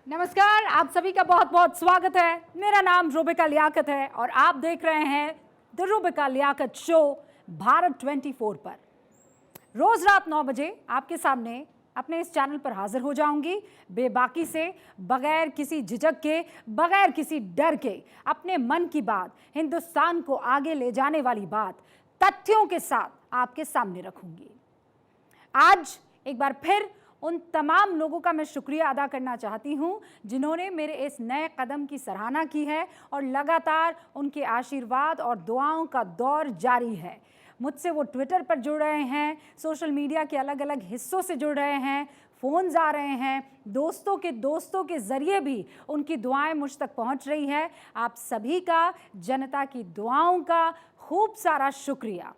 नमस्कार, आप सभी का बहुत बहुत स्वागत है। मेरा नाम रूबिका लियाकत है और आप देख रहे हैं द रूबिका लियाकत शो भारत 24 पर। रोज रात 9 बजे आपके सामने अपने इस चैनल पर हाजिर हो जाऊंगी, बेबाकी से, बगैर किसी झिझक के, बगैर किसी डर के, अपने मन की बात, हिंदुस्तान को आगे ले जाने वाली बात तथ्यों के साथ आपके सामने रखूंगी। आज एक बार फिर उन तमाम लोगों का मैं शुक्रिया अदा करना चाहती हूं जिन्होंने मेरे इस नए कदम की सराहना की है और लगातार उनके आशीर्वाद और दुआओं का दौर जारी है। मुझसे वो ट्विटर पर जुड़ रहे हैं, सोशल मीडिया के अलग अलग हिस्सों से जुड़ रहे हैं, फ़ोन्स आ रहे हैं, दोस्तों के ज़रिए भी उनकी दुआएं मुझ तक पहुंच रही है। आप सभी का, जनता की दुआओं का खूब सारा शुक्रिया।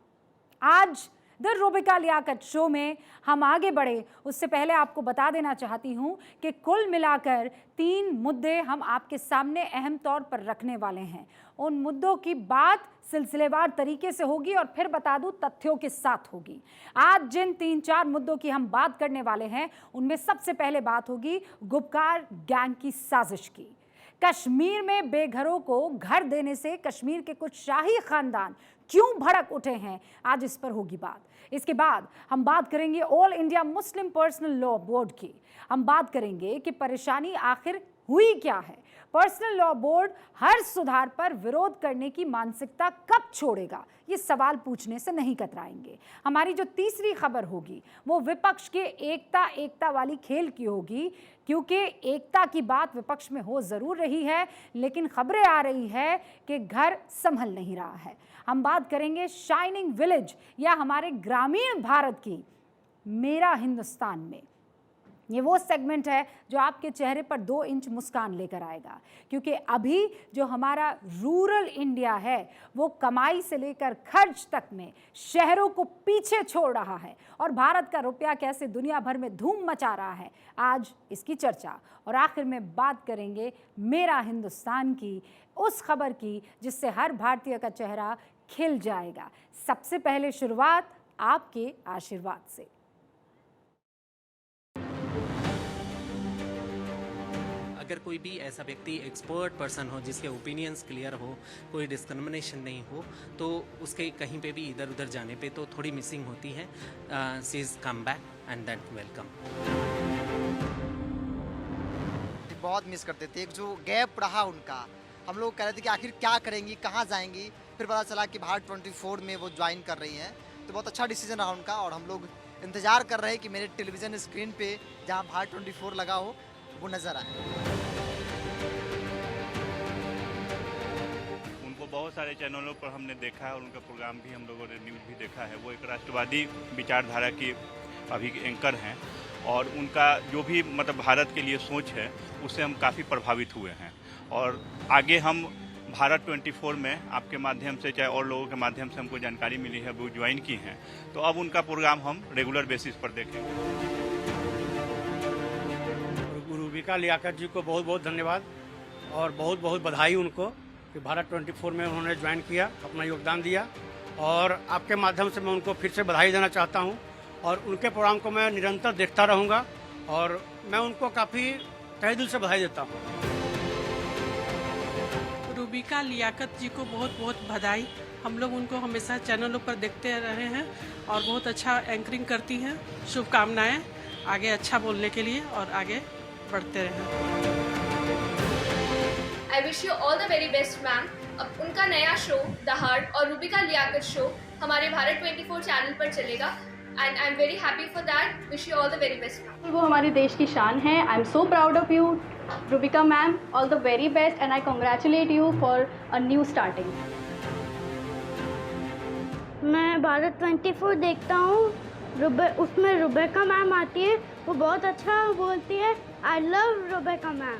आज द रूबिका लियाकत शो में हम आगे बढ़े उससे पहले आपको बता देना चाहती हूं कि कुल मिलाकर 3 मुद्दे हम आपके सामने अहम तौर पर रखने वाले हैं। उन मुद्दों की बात सिलसिलेवार तरीके से होगी और फिर बता दूं तथ्यों के साथ होगी। आज जिन 3-4 मुद्दों की हम बात करने वाले हैं उनमें सबसे पहले बात होगी गुपकार गैंग की साजिश की। कश्मीर में बेघरों को घर देने से कश्मीर के कुछ शाही खानदान क्यों भड़क उठे हैं, आज इस पर होगी बात। इसके बाद हम बात करेंगे all India Muslim personal law board की। हम बात करेंगे कि परेशानी आखिर हुई क्या है। पर्सनल लॉ बोर्ड हर सुधार पर विरोध करने की मानसिकता कब छोड़ेगा, ये सवाल पूछने से नहीं कतराएंगे। हमारी जो तीसरी खबर होगी वो विपक्ष के एकता वाली खेल की होगी, क्योंकि एकता की बात विपक्ष में हो जरूर रही है लेकिन खबरें आ रही है कि घर संभल नहीं रहा है। हम बात करेंगे शाइनिंग विलेज या हमारे ग्रामीण भारत की, मेरा हिंदुस्तान में। ये वो सेगमेंट है जो आपके चेहरे पर 2 इंच मुस्कान लेकर आएगा, क्योंकि अभी जो हमारा रूरल इंडिया है वो कमाई से लेकर खर्च तक में शहरों को पीछे छोड़ रहा है और भारत का रुपया कैसे दुनिया भर में धूम मचा रहा है, आज इसकी चर्चा। और आखिर में बात करेंगे मेरा हिंदुस्तान की, उस खबर की जिससे हर भारतीय का चेहरा खिल जाएगा। सबसे पहले शुरुआत आपके आशीर्वाद से। अगर कोई भी ऐसा व्यक्ति एक्सपर्ट पर्सन हो जिसके ओपिनियंस क्लियर हो, कोई डिस्क्रिमिनेशन नहीं हो, तो उसके कहीं पे भी इधर उधर जाने पे तो थोड़ी मिसिंग होती है। She is come back and that welcome. बहुत मिस करते थे, एक जो गैप रहा उनका, हम लोग कह रहे थे कि आखिर क्या करेंगी, कहाँ जाएंगी, फिर पता चला कि भारत 24 में वो ज्वाइन कर रही हैं, तो बहुत अच्छा डिसीजन रहा उनका। और हम लोग इंतज़ार कर रहे हैं कि मेरे टेलीविज़न स्क्रीन पे जहाँ भारत 24 लगा हो वो नज़र आए। उनको बहुत सारे चैनलों पर हमने देखा है और उनका प्रोग्राम भी हम लोगों ने न्यूज़ भी देखा है। वो एक राष्ट्रवादी विचारधारा की अभी एंकर हैं और उनका जो भी मतलब भारत के लिए सोच है उससे हम काफ़ी प्रभावित हुए हैं। और आगे हम भारत 24 में आपके माध्यम से, चाहे और लोगों के माध्यम से हमको जानकारी मिली है, वो ज्वाइन की हैं, तो अब उनका प्रोग्राम हम रेगुलर बेसिस पर देखेंगे। रूबिका लियाकत जी को बहुत बहुत धन्यवाद और बहुत बहुत बधाई उनको कि भारत 24 में उन्होंने ज्वाइन किया, अपना योगदान दिया। और आपके माध्यम से मैं उनको फिर से बधाई देना चाहता हूं और उनके प्रोग्राम को मैं निरंतर देखता रहूंगा और मैं उनको काफ़ी तहे दिल से बधाई देता हूं। रूबिका लियाकत जी को बहुत बहुत बधाई। हम लोग उनको हमेशा चैनलों पर देखते रहे हैं और बहुत अच्छा एंकरिंग करती हैं। शुभकामनाएं आगे अच्छा बोलने के लिए और आगे बढ़ते रहें। I wish you all the very best, ma'am. अब उनका नया शो द हार्ट और रूबिका लियाकत शो हमारे भारत 24 चैनल पर चलेगा and I am very happy for that. Wish you all the very best, ma'am. वो हमारे देश की शान है। I am so proud of you Rubika ma'am, all the very best and I congratulate you for a new starting. मैं भारत 24 देखता हूँ, उसमें रूबिका मैम आती है, वो बहुत अच्छा बोलती है। I love Rubika ma'am.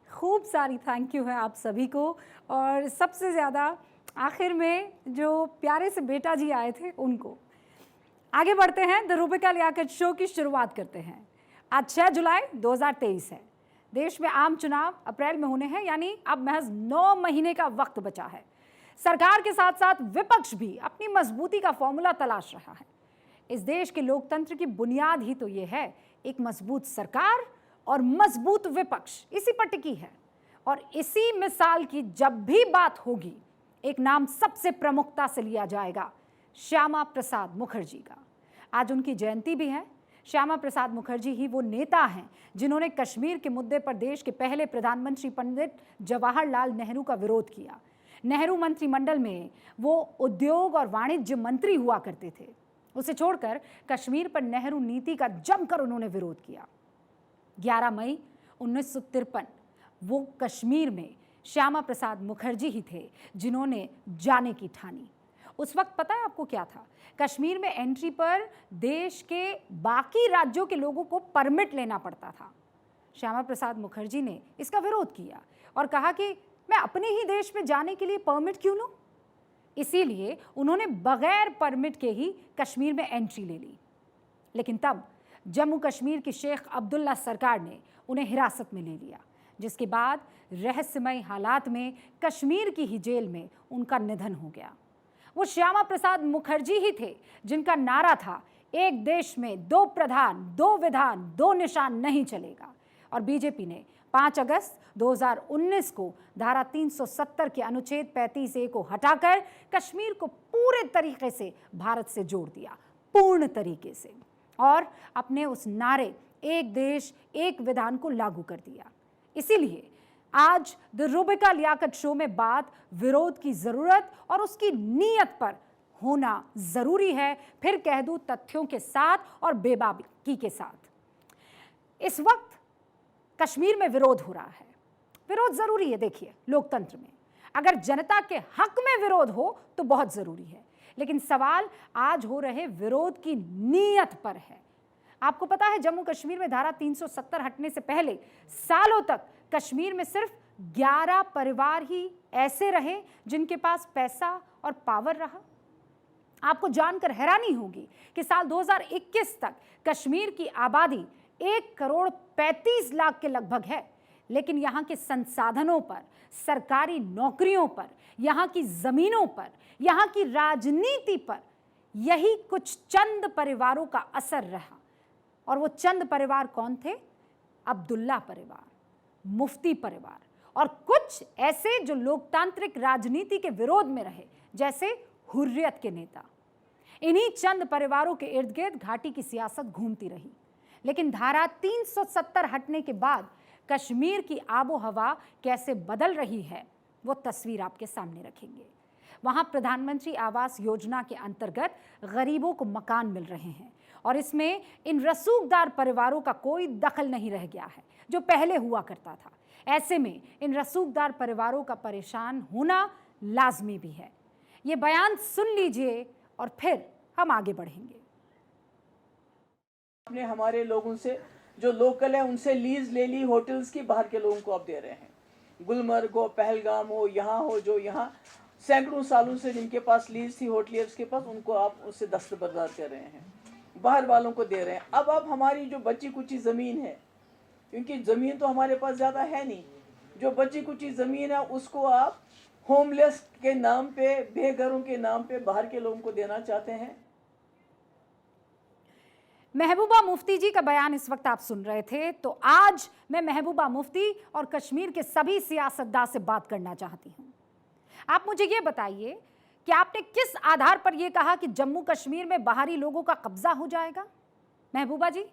खूब सारी थैंक यू है आप सभी को। और सबसे ज़्यादा आखिर में जो प्यारे से बेटा जी आए थे उनको। आगे बढ़ते हैं, द रूबिका लियाकत शो की शुरुआत करते हैं। आज 6 जुलाई 2023 है। देश में आम चुनाव अप्रैल में होने हैं, यानी अब महज 9 महीने का वक्त बचा है। सरकार के साथ साथ विपक्ष भी अपनी मजबूती का फॉर्मूला तलाश रहा है। इस देश के लोकतंत्र की बुनियाद ही तो ये है, एक मजबूत सरकार और मजबूत विपक्ष, इसी पर टिकी है। और इसी मिसाल की जब भी बात होगी, एक नाम सबसे प्रमुखता से लिया जाएगा, श्यामा प्रसाद मुखर्जी का। आज उनकी जयंती भी है। श्यामा प्रसाद मुखर्जी ही वो नेता हैं जिन्होंने कश्मीर के मुद्दे पर देश के पहले प्रधानमंत्री पंडित जवाहरलाल नेहरू का विरोध किया। नेहरू मंत्रिमंडल में वो उद्योग और वाणिज्य मंत्री हुआ करते थे। उसे छोड़कर कश्मीर पर नेहरू नीति का जमकर उन्होंने विरोध किया। 11 मई 1953 वो कश्मीर में श्यामा प्रसाद मुखर्जी ही थे जिन्होंने जाने की ठानी। उस वक्त पता है आपको क्या था? कश्मीर में एंट्री पर देश के बाकी राज्यों के लोगों को परमिट लेना पड़ता था। श्यामा प्रसाद मुखर्जी ने इसका विरोध किया और कहा कि मैं अपने ही देश में जाने के लिए परमिट क्यों लूं? इसीलिए उन्होंने बगैर परमिट के ही कश्मीर में एंट्री ले ली। लेकिन तब जम्मू कश्मीर की शेख अब्दुल्ला सरकार ने उन्हें हिरासत में ले लिया, जिसके बाद रहस्यमय हालात में कश्मीर की ही जेल में उनका निधन हो गया। वो श्यामा प्रसाद मुखर्जी ही थे जिनका नारा था, एक देश में 2 प्रधान 2 विधान 2 निशान नहीं चलेगा। और बीजेपी ने 5 अगस्त 2019 को धारा 370 के अनुच्छेद 35A को हटाकर कश्मीर को पूरे तरीके से भारत से जोड़ दिया, पूर्ण तरीके से, और अपने उस नारे एक देश एक विधान को लागू कर दिया। इसीलिए आज द रूबिका लियाकत शो में बात विरोध की जरूरत और उसकी नीयत पर होना जरूरी है, फिर कह दूं तथ्यों के साथ और बेबाकी के साथ। इस वक्त कश्मीर में विरोध हो रहा है। विरोध जरूरी है। देखिए, लोकतंत्र में अगर जनता के हक में विरोध हो तो बहुत जरूरी है, लेकिन सवाल आज हो रहे विरोध की नीयत पर है। आपको पता है, जम्मू कश्मीर में धारा 370 हटने से पहले सालों तक कश्मीर में सिर्फ 11 परिवार ही ऐसे रहे जिनके पास पैसा और पावर रहा। आपको जानकर हैरानी होगी कि साल 2021 तक कश्मीर की आबादी 1,35,00,000 के लगभग है, लेकिन यहाँ के संसाधनों पर, सरकारी नौकरियों पर, यहाँ की जमीनों पर, यहाँ की राजनीति पर यही कुछ चंद परिवारों का असर रहा। और वो चंद परिवार कौन थे? अब्दुल्ला परिवार, मुफ्ती परिवार और कुछ ऐसे जो लोकतांत्रिक राजनीति के विरोध में रहे, जैसे हुर्रियत के नेता। इन्हीं चंद परिवारों के इर्द गिर्द घाटी की सियासत घूमती रही। लेकिन धारा 370 हटने के बाद कश्मीर की आबो हवा कैसे बदल रही है, वो तस्वीर आपके सामने रखेंगे। वहां प्रधानमंत्री आवास योजना के अंतर्गत गरीबों को मकान मिल रहे हैं और इसमें इन रसूखदार परिवारों का कोई दखल नहीं रह गया है जो पहले हुआ करता था। ऐसे में इन रसूखदार परिवारों का परेशान होना लाजमी भी है। ये बयान सुन लीजिए और फिर हम आगे बढ़ेंगे। आपने हमारे लोगों से जो लोकल है उनसे लीज ले ली, होटल्स की, बाहर के लोगों को आप दे रहे हैं। गुलमर्ग हो, पहलगाम हो, यहाँ हो, जो यहाँ सैकड़ों सालों से जिनके पास लीज थी होटलियर्स के पास, उनको आप उससे दस्तबरदार कर रहे हैं, बाहर वालों को दे रहे हैं। अब हमारी जो बची कुची ज़मीन है, क्योंकि ज़मीन तो हमारे पास ज़्यादा है नहीं, जो बची कुची ज़मीन है उसको आप होमलेस के नाम पे, बेघरों के नाम पे बाहर के लोगों को देना चाहते हैं। महबूबा मुफ्ती जी का बयान इस वक्त आप सुन रहे थे। तो आज मैं महबूबा मुफ्ती और कश्मीर के सभी सियासतदान से बात करना चाहती हूँ। आप मुझे ये बताइए कि आपने किस आधार पर यह कहा कि जम्मू कश्मीर में बाहरी लोगों का कब्जा हो जाएगा? महबूबा जी,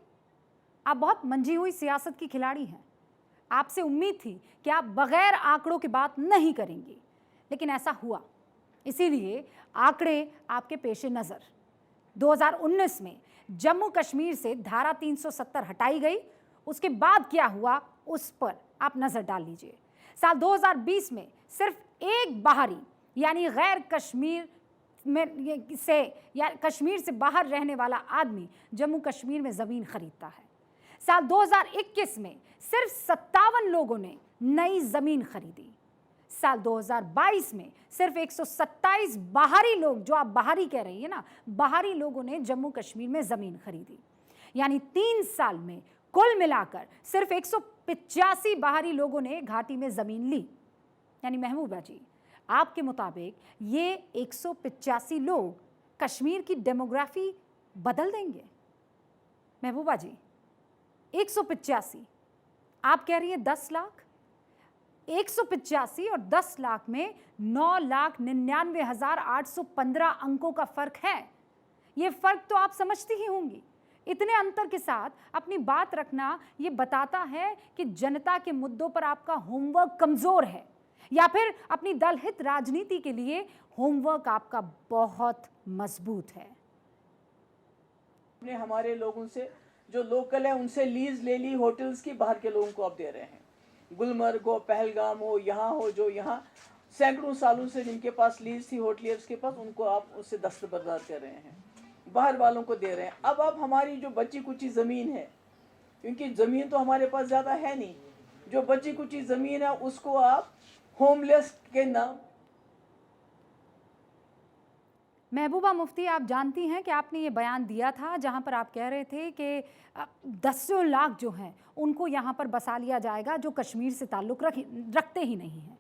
आप बहुत मंझी हुई सियासत की खिलाड़ी हैं। आपसे उम्मीद थी कि आप बगैर आंकड़ों की बात नहीं करेंगी, लेकिन ऐसा हुआ। इसीलिए आंकड़े आपके पेशे नज़र। 2019 में जम्मू कश्मीर से धारा 370 हटाई गई, उसके बाद क्या हुआ उस पर आप नज़र डाल लीजिए। साल 2020 में सिर्फ एक बाहरी यानी गैर कश्मीर में से या कश्मीर से बाहर रहने वाला आदमी जम्मू कश्मीर में ज़मीन खरीदता है। साल 2021 में सिर्फ 57 लोगों ने नई ज़मीन खरीदी। साल 2022 में सिर्फ 127 बाहरी लोग, जो आप बाहरी कह रही है ना, बाहरी लोगों ने जम्मू कश्मीर में ज़मीन खरीदी। यानी 3 साल में कुल मिलाकर सिर्फ 185 बाहरी लोगों ने घाटी में ज़मीन ली। यानी महबूबा जी, आपके मुताबिक ये 185 लोग कश्मीर की डेमोग्राफी बदल देंगे? महबूबा जी 185, आप कह रही हैं 10 लाख। 185 और 10 लाख में 9,99,815 अंकों का फर्क है। ये फर्क तो आप समझती ही होंगी। इतने अंतर के साथ अपनी बात रखना ये बताता है कि जनता के मुद्दों पर आपका होमवर्क कमजोर है, या फिर अपनी दलहित राजनीति के लिए होमवर्क आपका बहुत मजबूत है। हमने हमारे लोगों से जो लोकल है उनसे लीज ले ली होटल्स की, बाहर के लोगों को आप दे रहे हैं। गुलमर्ग हो, पहलगाम हो, यहाँ हो, जो यहाँ सैकड़ों सालों से जिनके पास लीज थी होटलियर्स के पास, उनको आप उससे दस्तबरदार कर रहे हैं, बाहर वालों को दे रहे हैं। अब आप हमारी जो बची कुची ज़मीन है, क्योंकि ज़मीन तो हमारे पास ज़्यादा है नहीं, जो बची कुची ज़मीन है उसको आप होमलेस के नाम। महबूबा मुफ्ती, आप जानती हैं कि आपने ये बयान दिया था जहां पर आप कह रहे थे कि 10 लाख जो हैं उनको यहाँ पर बसा लिया जाएगा जो कश्मीर से ताल्लुक़ रखते ही नहीं हैं।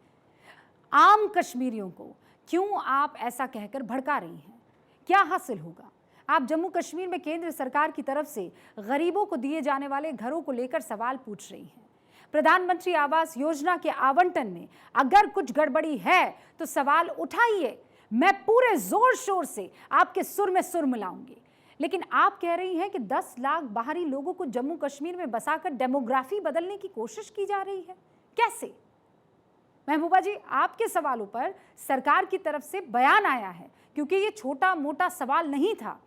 आम कश्मीरियों को क्यों आप ऐसा कहकर भड़का रही हैं? क्या हासिल होगा? आप जम्मू कश्मीर में केंद्र सरकार की तरफ से गरीबों को दिए जाने वाले घरों को लेकर सवाल पूछ रही हैं। प्रधानमंत्री आवास योजना के आवंटन में अगर कुछ गड़बड़ी है तो सवाल उठाइए, मैं पूरे जोर शोर से आपके सुर में सुर मिलाऊंगी। लेकिन आप कह रही हैं कि 10 लाख बाहरी लोगों को जम्मू कश्मीर में बसाकर डेमोग्राफी बदलने की कोशिश की जा रही है। कैसे? महबूबा जी, आपके सवालों पर सरकार की तरफ से बयान आया है, क्योंकि ये छोटा मोटा सवाल नहीं था।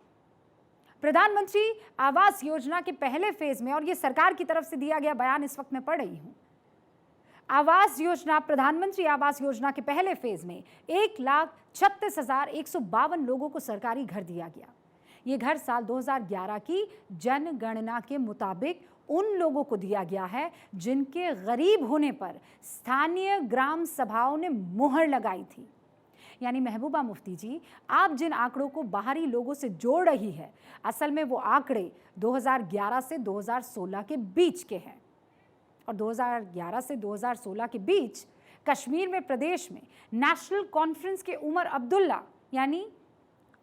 प्रधानमंत्री आवास योजना के पहले फेज में, और ये सरकार की तरफ से दिया गया बयान इस वक्त मैं पढ़ रही हूं, आवास योजना, प्रधानमंत्री आवास योजना के पहले फेज में 1,36,152 लोगों को सरकारी घर दिया गया। ये घर साल 2011 की जनगणना के मुताबिक उन लोगों को दिया गया है जिनके गरीब होने पर स्थानीय ग्राम सभाओं ने मुहर लगाई थी। यानी महबूबा मुफ्ती जी, आप जिन आंकड़ों को बाहरी लोगों से जोड़ रही है, असल में वो आंकड़े 2011 से 2016 के बीच के हैं। और 2011 से 2016 के बीच कश्मीर में, प्रदेश में नेशनल कॉन्फ्रेंस के उमर अब्दुल्ला, यानी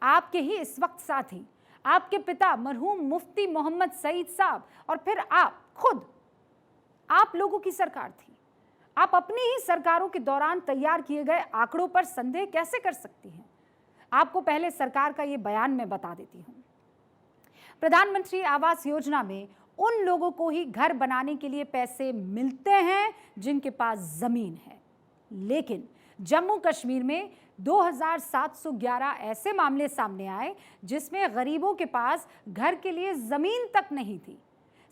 आपके ही इस वक्त साथी, आपके पिता मरहूम मुफ्ती मोहम्मद सईद साहब, और फिर आप खुद, आप लोगों की सरकार थी। आप अपनी ही सरकारों के दौरान तैयार किए गए आंकड़ों पर संदेह कैसे कर सकती हैं? आपको पहले सरकार का ये बयान मैं बता देती हूं। प्रधानमंत्री आवास योजना में उन लोगों को ही घर बनाने के लिए पैसे मिलते हैं जिनके पास जमीन है, लेकिन जम्मू कश्मीर में 2,711 ऐसे मामले सामने आए जिसमें गरीबों के पास घर के लिए जमीन तक नहीं थी।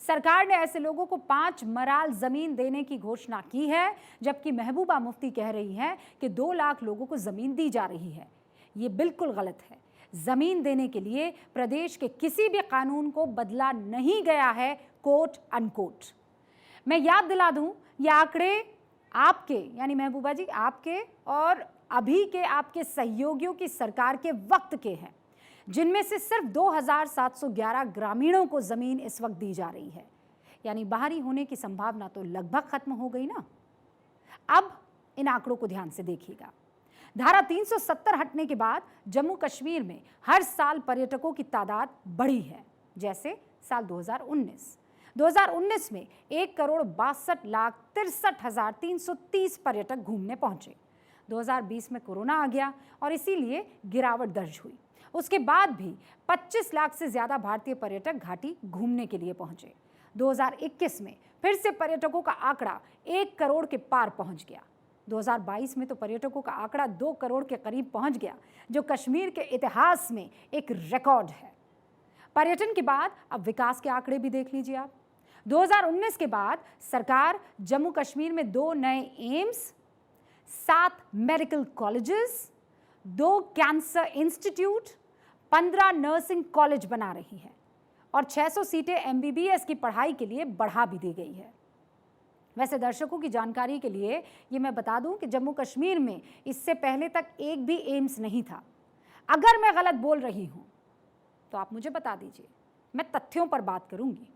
सरकार ने ऐसे लोगों को 5 मराल जमीन देने की घोषणा की है, जबकि महबूबा मुफ्ती कह रही हैं कि 2 लाख लोगों को जमीन दी जा रही है। ये बिल्कुल गलत है। जमीन देने के लिए प्रदेश के किसी भी कानून को बदला नहीं गया है, कोट अनकोट। मैं याद दिला दूं, ये आंकड़े आपके, यानी महबूबा जी, आपके और अभी के आपके सहयोगियों की सरकार के वक्त के हैं, जिनमें से सिर्फ 2,711 ग्रामीणों को जमीन इस वक्त दी जा रही है। यानी बाहरी होने की संभावना तो लगभग खत्म हो गई ना। अब इन आंकड़ों को ध्यान से देखिएगा। धारा 370 हटने के बाद जम्मू कश्मीर में हर साल पर्यटकों की तादाद बढ़ी है। जैसे साल 2019 में 1,62,63,330 पर्यटक घूमने पहुंचे। 2020 में कोरोना आ गया और इसीलिए गिरावट दर्ज हुई। उसके बाद भी 25 लाख से ज़्यादा भारतीय पर्यटक घाटी घूमने के लिए पहुंचे। 2021 में फिर से पर्यटकों का आंकड़ा 1 करोड़ के पार पहुंच गया। 2022 में तो पर्यटकों का आंकड़ा 2 करोड़ के करीब पहुंच गया, जो कश्मीर के इतिहास में एक रिकॉर्ड है। पर्यटन के बाद अब विकास के आंकड़े भी देख लीजिए आप। 2019 के बाद सरकार जम्मू कश्मीर में 2 नए AIIMS, 7 medical colleges, 2 cancer institute, 15 nursing college बना रही है और 600 सीटें MBBS की पढ़ाई के लिए बढ़ा भी दी गई है। वैसे दर्शकों की जानकारी के लिए ये मैं बता दूं कि जम्मू कश्मीर में इससे पहले तक एक भी एम्स नहीं था। अगर मैं गलत बोल रही हूं तो आप मुझे बता दीजिए, मैं तथ्यों पर बात करूंगी।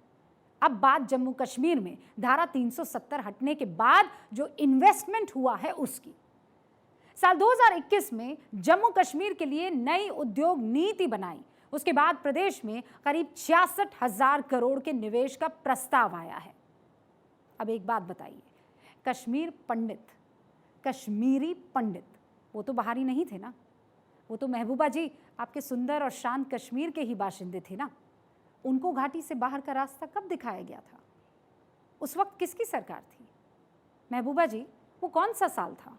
अब बात जम्मू कश्मीर में धारा 370 हटने के बाद जो इन्वेस्टमेंट हुआ है उसकी। साल 2021 में जम्मू कश्मीर के लिए नई उद्योग नीति बनाई, उसके बाद प्रदेश में करीब 66,000 करोड़ के निवेश का प्रस्ताव आया है। अब एक बात बताइए, कश्मीरी पंडित वो तो बाहरी नहीं थे ना, वो तो महबूबा जी आपके सुंदर और शांत कश्मीर के ही बाशिंदे थे ना। उनको घाटी से बाहर का रास्ता कब दिखाया गया था? उस वक्त किसकी सरकार थी? महबूबा जी वो कौन सा साल था?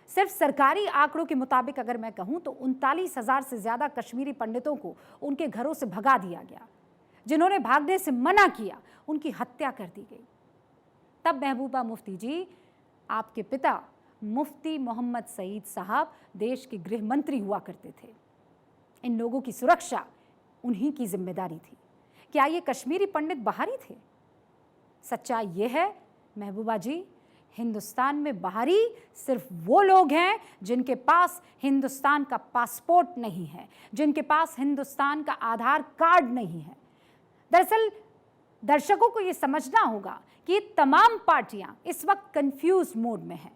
सिर्फ सरकारी आंकड़ों के मुताबिक अगर मैं कहूं तो 39,000 से ज्यादा कश्मीरी पंडितों को उनके घरों से भगा दिया गया। जिन्होंने भागने से मना किया उनकी हत्या कर दी गई। तब महबूबा मुफ्ती जी, आपके पिता मुफ्ती मोहम्मद सईद साहब देश के गृह मंत्री हुआ करते थे। इन लोगों की सुरक्षा उन्हीं की जिम्मेदारी थी। क्या ये कश्मीरी पंडित बाहरी थे? सच्चाई ये है महबूबा जी, हिंदुस्तान में बाहरी सिर्फ वो लोग हैं जिनके पास हिंदुस्तान का पासपोर्ट नहीं है, जिनके पास हिंदुस्तान का आधार कार्ड नहीं है। दरअसल दर्शकों को ये समझना होगा कि तमाम पार्टियां इस वक्त कंफ्यूज मोड में हैं।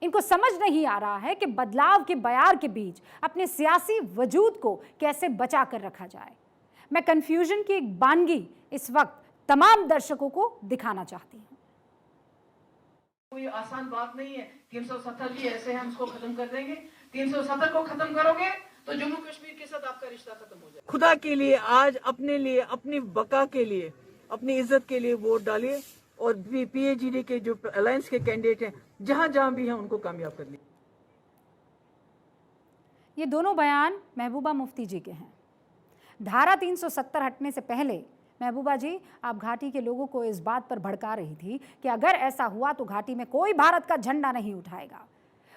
इनको समझ नहीं आ रहा है कि बदलाव के बयार के बीच अपने सियासी वजूद को कैसे बचा कर रखा जाए। मैं कंफ्यूजन की एक बानगी इस वक्त तमाम दर्शकों को दिखाना चाहती हूँ। कोई आसान बात नहीं है। 370 भी ऐसे हम इसको खत्म कर देंगे। 370 को खत्म करोगे तो जम्मू कश्मीर के साथ आपका रिश्ता खत्म हो जाएगा। खुदा के लिए आज अपने लिए, अपनी बका के लिए, अपनी इज्जत के लिए वोट डालिए और PAGD के जो अलायंस के कैंडिडेट हैं जहां जहां भी हैं उनको कामयाब करनी। ये दोनों बयान महबूबा मुफ्ती जी के हैं। धारा 370 हटने से पहले महबूबा जी आप घाटी के लोगों को इस बात पर भड़का रही थी कि अगर ऐसा हुआ तो घाटी में कोई भारत का झंडा नहीं उठाएगा।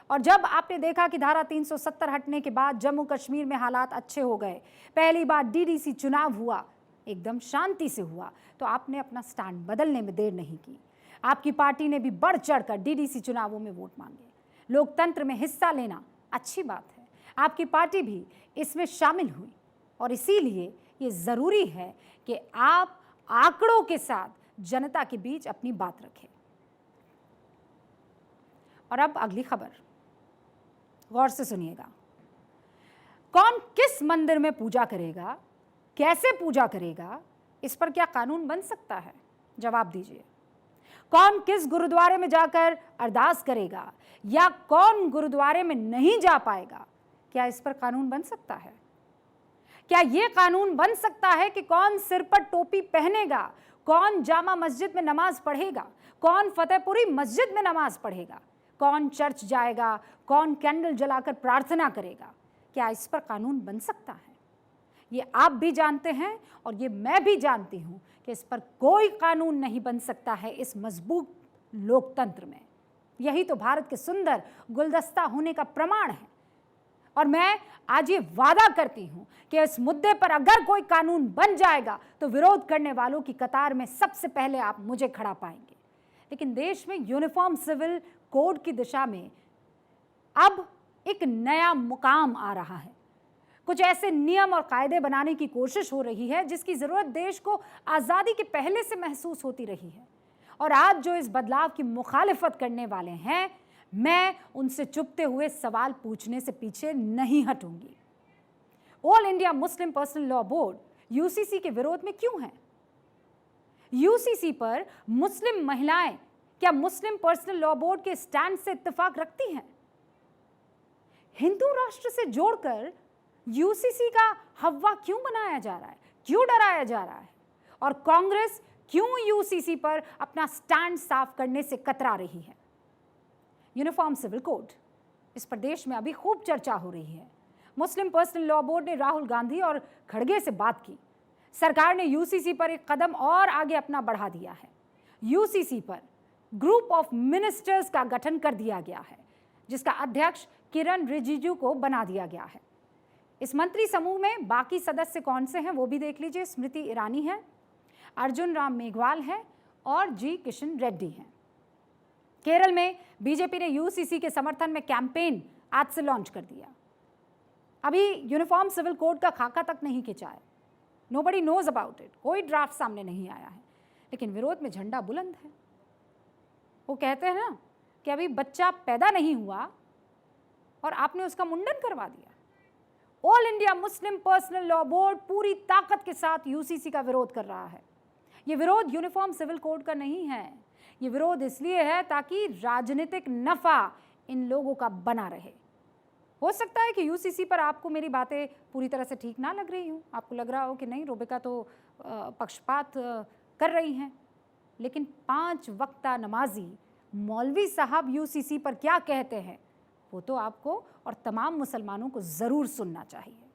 और जब आपने देखा कि धारा 370 हटने के बाद जम्मू कश्मीर में हालात अच्छे हो गए, पहली बार DDC चुनाव हुआ, एकदम शांति से हुआ, तो आपने अपना स्टैंड बदलने में देर नहीं की। आपकी पार्टी ने भी बढ़ चढ़कर DDC चुनावों में वोट मांगे। लोकतंत्र में हिस्सा लेना अच्छी बात है, आपकी पार्टी भी इसमें शामिल हुई और इसीलिए ये ज़रूरी है कि आप आंकड़ों के साथ जनता के बीच अपनी बात रखें। और अब अगली खबर, गौर से सुनिएगा। कौन किस मंदिर में पूजा करेगा, कैसे पूजा करेगा, इस पर क्या कानून बन सकता है? जवाब दीजिए। कौन किस गुरुद्वारे में जाकर अरदास करेगा या कौन गुरुद्वारे में नहीं जा पाएगा, क्या इस पर कानून बन सकता है? क्या यह कानून बन सकता है कि कौन सिर पर टोपी पहनेगा, कौन जामा मस्जिद में नमाज पढ़ेगा, कौन फतेहपुरी मस्जिद में नमाज पढ़ेगा, कौन चर्च जाएगा, कौन कैंडल जलाकर प्रार्थना करेगा, क्या इस पर कानून बन सकता है? ये आप भी जानते हैं और ये मैं भी जानती हूं कि इस पर कोई कानून नहीं बन सकता है इस मजबूत लोकतंत्र में। यही तो भारत के सुंदर गुलदस्ता होने का प्रमाण है। और मैं आज ये वादा करती हूं कि इस मुद्दे पर अगर कोई कानून बन जाएगा तो विरोध करने वालों की कतार में सबसे पहले आप मुझे खड़ा पाएंगे। लेकिन देश में यूनिफॉर्म सिविल कोड की दिशा में अब एक नया मुकाम आ रहा है। कुछ ऐसे नियम और कायदे बनाने की कोशिश हो रही है जिसकी ज़रूरत देश को आज़ादी के पहले से महसूस होती रही है। और आज जो इस बदलाव की मुखालिफत करने वाले हैं, मैं उनसे चुपते हुए सवाल पूछने से पीछे नहीं हटूंगी। All India Muslim personal law board UCC के विरोध में क्यों है? UCC पर मुस्लिम महिलाएं क्या मुस्लिम पर्सनल लॉ बोर्ड के स्टैंड से इत्तेफाक रखती हैं? हिंदू राष्ट्र से जोड़कर UCC का हव्वा क्यों बनाया जा रहा है, क्यों डराया जा रहा है? और कांग्रेस क्यों UCC पर अपना स्टैंड साफ करने से कतरा रही है? यूनिफॉर्म सिविल कोड, इस प्रदेश में अभी खूब चर्चा हो रही है। मुस्लिम पर्सनल लॉ बोर्ड ने राहुल गांधी और खड़गे से बात की। सरकार ने UCC पर एक कदम और आगे अपना बढ़ा दिया है। UCC पर ग्रुप ऑफ मिनिस्टर्स का गठन कर दिया गया है, जिसका अध्यक्ष किरण रिजिजू को बना दिया गया है। इस मंत्री समूह में बाकी सदस्य कौन से हैं वो भी देख लीजिए। स्मृति ईरानी है, अर्जुन राम मेघवाल है और G किशन रेड्डी हैं। केरल में बीजेपी ने UCC के समर्थन में कैंपेन आज से लॉन्च कर दिया। अभी यूनिफॉर्म सिविल कोड का खाका तक नहीं खिंचा है। नोबडी नोज अबाउट इट, कोई ड्राफ्ट सामने नहीं आया है, लेकिन विरोध में झंडा बुलंद है। वो कहते हैं ना कि अभी बच्चा पैदा नहीं हुआ और आपने उसका मुंडन करवा दिया। All India Muslim personal law board पूरी ताकत के साथ यूसीसी का विरोध कर रहा है। ये विरोध यूनिफॉर्म सिविल कोड का नहीं है, ये विरोध इसलिए है ताकि राजनीतिक नफा इन लोगों का बना रहे। हो सकता है कि यूसीसी पर आपको मेरी बातें पूरी तरह से ठीक ना लग रही हूँ, आपको लग रहा हो कि नहीं रुबिका तो पक्षपात कर रही हैं, लेकिन 5 वक्ता नमाजी मौलवी साहब यूसीसी पर क्या कहते हैं वो तो आपको और तमाम मुसलमानों को जरूर सुनना चाहिए।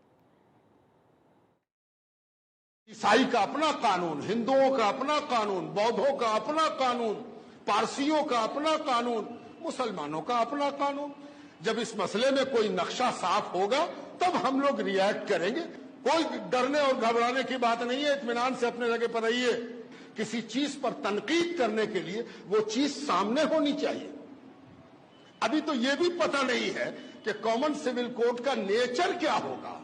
ईसाई का अपना कानून, हिंदुओं का अपना कानून, बौद्धों का अपना कानून, पारसियों का अपना कानून, मुसलमानों का अपना कानून। जब इस मसले में कोई नक्शा साफ होगा तब हम लोग रिएक्ट करेंगे। कोई डरने और घबराने की बात नहीं है, इत्मीनान से अपने जगह पर रहिए। किसी चीज पर तनकीद करने के लिए वो चीज सामने होनी चाहिए। अभी तो ये भी पता नहीं है कि कॉमन सिविल कोड का नेचर क्या होगा।